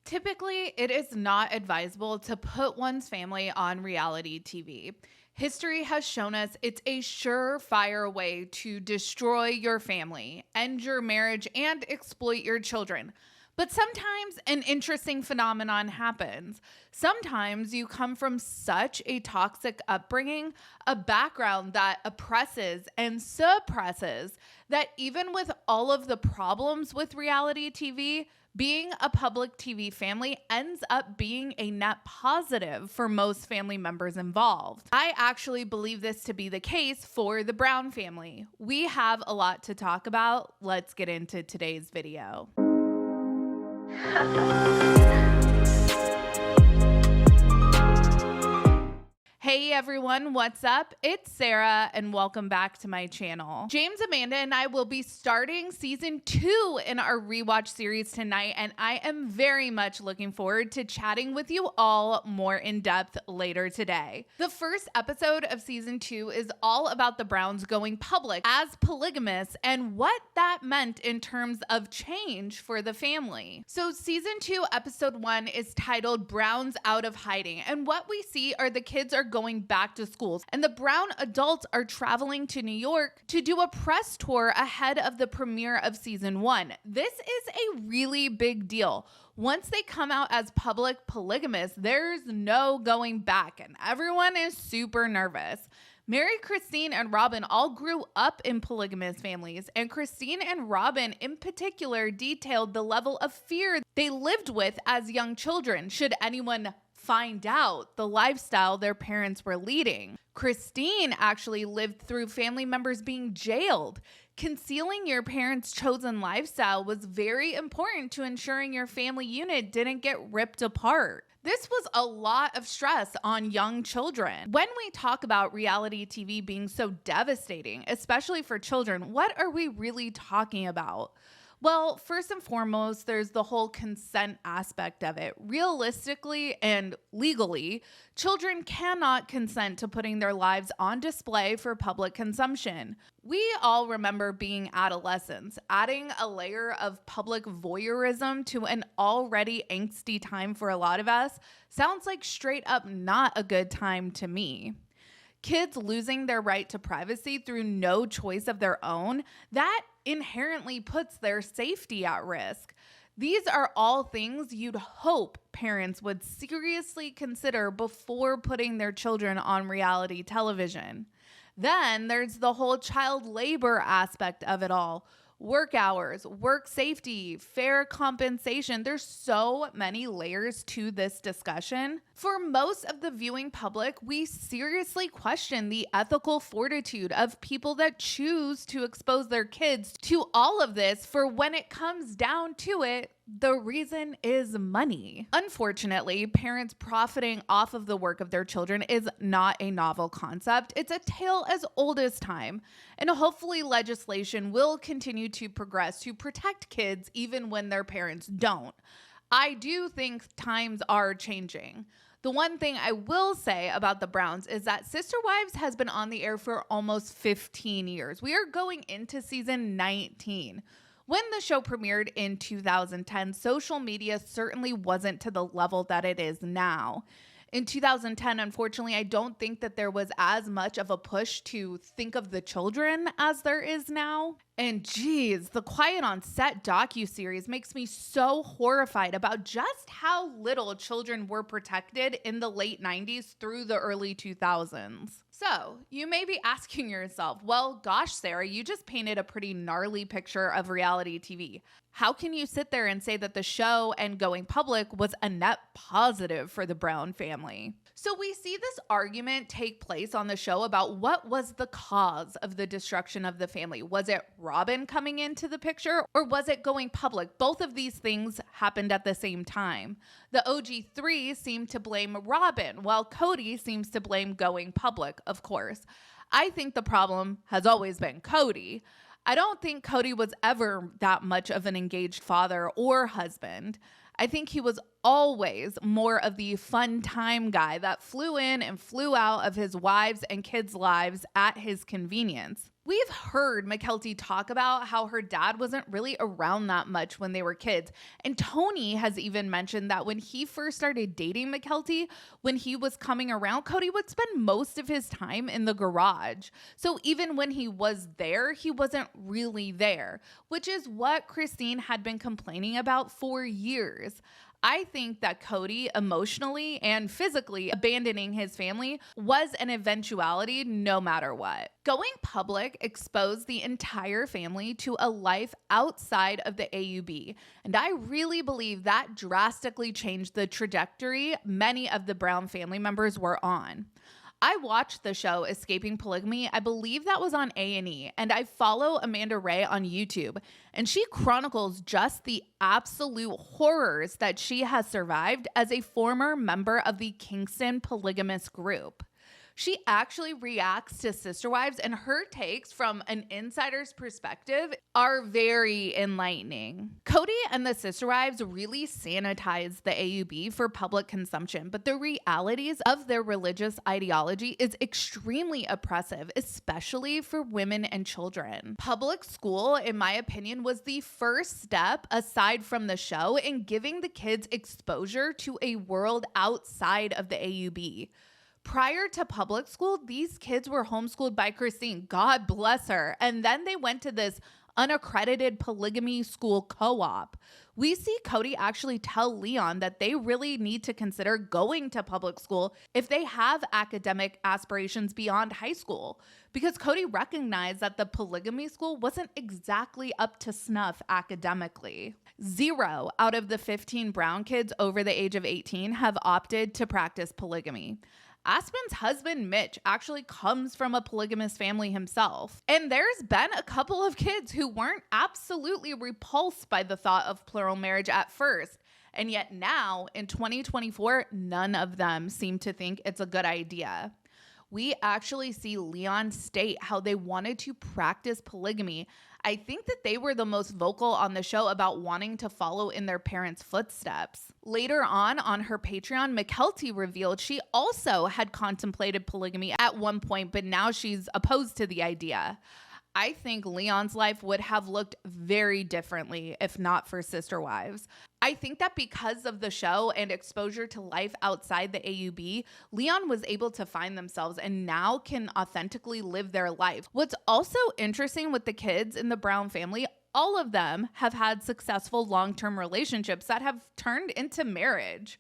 Typically, it is not advisable to put one's family on reality TV. History has shown us it's a surefire way to destroy your family, end your marriage, and exploit your children. But sometimes an interesting phenomenon happens. Sometimes you come from such a toxic upbringing, a background that oppresses and suppresses, that even with all of the problems with reality TV, being a public TV family ends up being a net positive for most family members involved. I actually believe this to be the case for the Brown family. We have a lot to talk about. Let's get into today's video. Hey everyone, what's up? It's Sarah and welcome back to my channel. James, Amanda, and I will be starting season 2 in our rewatch series tonight, and I am very much looking forward to chatting with you all more in depth later today. The first episode of season 2 is all about the Browns going public as polygamists and what that meant in terms of change for the family. So season 2, episode 1 is titled Browns Out of Hiding, and what we see are the kids are going back to schools, and the Brown adults are traveling to New York to do a press tour ahead of the premiere of season 1. This is a really big deal. Once they come out as public polygamists, there's no going back, and everyone is super nervous. Mary, Christine, and Robin all grew up in polygamous families, and Christine and Robin in particular detailed the level of fear they lived with as young children should anyone find out the lifestyle their parents were leading. Christine actually lived through family members being jailed. Concealing your parents' chosen lifestyle was very important to ensuring your family unit didn't get ripped apart. This was a lot of stress on young children. When we talk about reality TV being so devastating, especially for children, what are we really talking about? Well, first and foremost, there's the whole consent aspect of it. Realistically and legally, children cannot consent to putting their lives on display for public consumption. We all remember being adolescents. Adding a layer of public voyeurism to an already angsty time for a lot of us sounds like straight up not a good time to me. Kids losing their right to privacy through no choice of their own, that inherently puts their safety at risk. These are all things you'd hope parents would seriously consider before putting their children on reality television. Then there's the whole child labor aspect of it all. Work hours, work safety, fair compensation. There's so many layers to this discussion. For most of the viewing public, we seriously question the ethical fortitude of people that choose to expose their kids to all of this, for when it comes down to it, the reason is money. Unfortunately, parents profiting off of the work of their children is not a novel concept. It's a tale as old as time, and hopefully legislation will continue to progress to protect kids even when their parents don't. I do think times are changing. The one thing I will say about the Browns is that Sister Wives has been on the air for almost 15 years. We are going into season 19. When the show premiered in 2010, social media certainly wasn't to the level that it is now. In 2010, unfortunately, I don't think that there was as much of a push to think of the children as there is now. And geez, the Quiet on Set docuseries makes me so horrified about just how little children were protected in the late 90s through the early 2000s. So you may be asking yourself, well, gosh, Sarah, you just painted a pretty gnarly picture of reality TV. How can you sit there and say that the show and going public was a net positive for the Brown family? So we see this argument take place on the show about what was the cause of the destruction of the family. Was it Robin coming into the picture, or was it going public? Both of these things happened at the same time. The OG3 seemed to blame Robin, while Kody seems to blame going public, of course. I think the problem has always been Kody. I don't think Kody was ever that much of an engaged father or husband. I think he was always more of the fun time guy that flew in and flew out of his wives' and kids' lives at his convenience. We've heard Mykelti talk about how her dad wasn't really around that much when they were kids. And Tony has even mentioned that when he first started dating Mykelti, when he was coming around, Kody would spend most of his time in the garage. So even when he was there, he wasn't really there, which is what Christine had been complaining about for years. I think that Kody emotionally and physically abandoning his family was an eventuality no matter what. Going public exposed the entire family to a life outside of the AUB, and I really believe that drastically changed the trajectory many of the Brown family members were on. I watched the show Escaping Polygamy. I believe that was on A&E, and I follow Amanda Ray on YouTube, and she chronicles just the absolute horrors that she has survived as a former member of the Kingston polygamist group. She actually reacts to sister wives, and her takes from an insider's perspective are very enlightening. Kody and the sister wives really sanitized the AUB for public consumption, but the realities of their religious ideology is extremely oppressive, especially for women and children. Public school, in my opinion, was the first step, aside from the show, in giving the kids exposure to a world outside of the AUB. Prior to public school, these kids were homeschooled by Christine, God bless her, and then they went to this unaccredited polygamy school co-op. We see Kody actually tell Leon that they really need to consider going to public school if they have academic aspirations beyond high school, because Kody recognized that the polygamy school wasn't exactly up to snuff academically. 0 out of the 15 Brown kids over the age of 18 have opted to practice polygamy. Aspen's husband, Mitch, actually comes from a polygamous family himself. And there's been a couple of kids who weren't absolutely repulsed by the thought of plural marriage at first. And yet now, in 2024, none of them seem to think it's a good idea. We actually see Leon state how they wanted to practice polygamy. I think that they were the most vocal on the show about wanting to follow in their parents' footsteps. Later on her Patreon, Mykelti revealed she also had contemplated polygamy at one point, but now she's opposed to the idea. I think Leon's life would have looked very differently if not for sister wives. I think that because of the show and exposure to life outside the AUB, Leon was able to find themselves and now can authentically live their life. What's also interesting with the kids in the Brown family, all of them have had successful long-term relationships that have turned into marriage.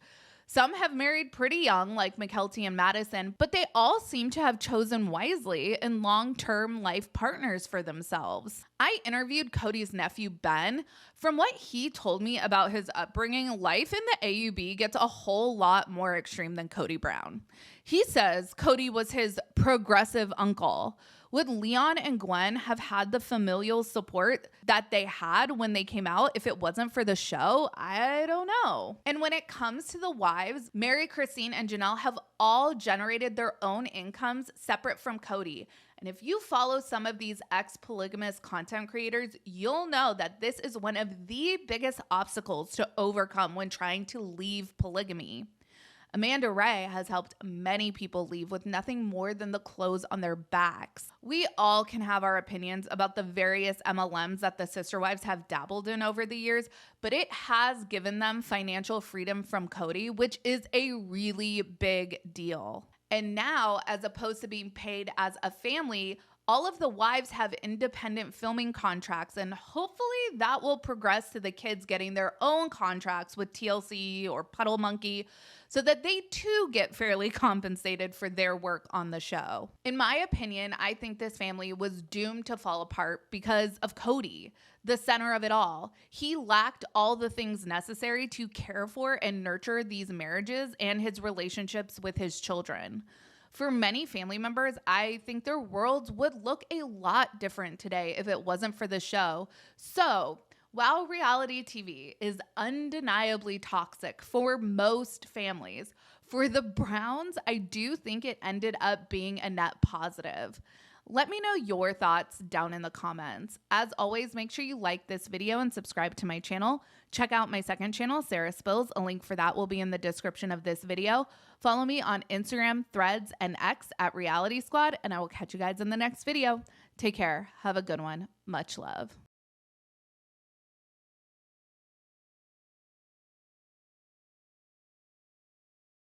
Some have married pretty young, like Mykelti and Madison, but they all seem to have chosen wisely and long-term life partners for themselves. I interviewed Kody's nephew, Ben. From what he told me about his upbringing, life in the AUB gets a whole lot more extreme than Kody Brown. He says Kody was his progressive uncle. Would Leon and Gwen have had the familial support that they had when they came out if it wasn't for the show? I don't know. And when it comes to the wives, Mary, Christine, and Janelle have all generated their own incomes separate from Kody. And if you follow some of these ex-polygamous content creators, you'll know that this is one of the biggest obstacles to overcome when trying to leave polygamy. Amanda Ray has helped many people leave with nothing more than the clothes on their backs. We all can have our opinions about the various MLMs that the sister wives have dabbled in over the years, but it has given them financial freedom from Kody, which is a really big deal. And now, as opposed to being paid as a family, all of the wives have independent filming contracts, and hopefully that will progress to the kids getting their own contracts with TLC or Puddle Monkey so that they too get fairly compensated for their work on the show. In my opinion, I think this family was doomed to fall apart because of Kody, the center of it all. He lacked all the things necessary to care for and nurture these marriages and his relationships with his children. For many family members, I think their worlds would look a lot different today if it wasn't for the show. So, while reality TV is undeniably toxic for most families, for the Browns, I do think it ended up being a net positive. Let me know your thoughts down in the comments. As always, make sure you like this video and subscribe to my channel. Check out my second channel, Sarah Spills. A link for that will be in the description of this video. Follow me on Instagram, Threads, and X at Reality Squad, and I will catch you guys in the next video. Take care. Have a good one. Much love.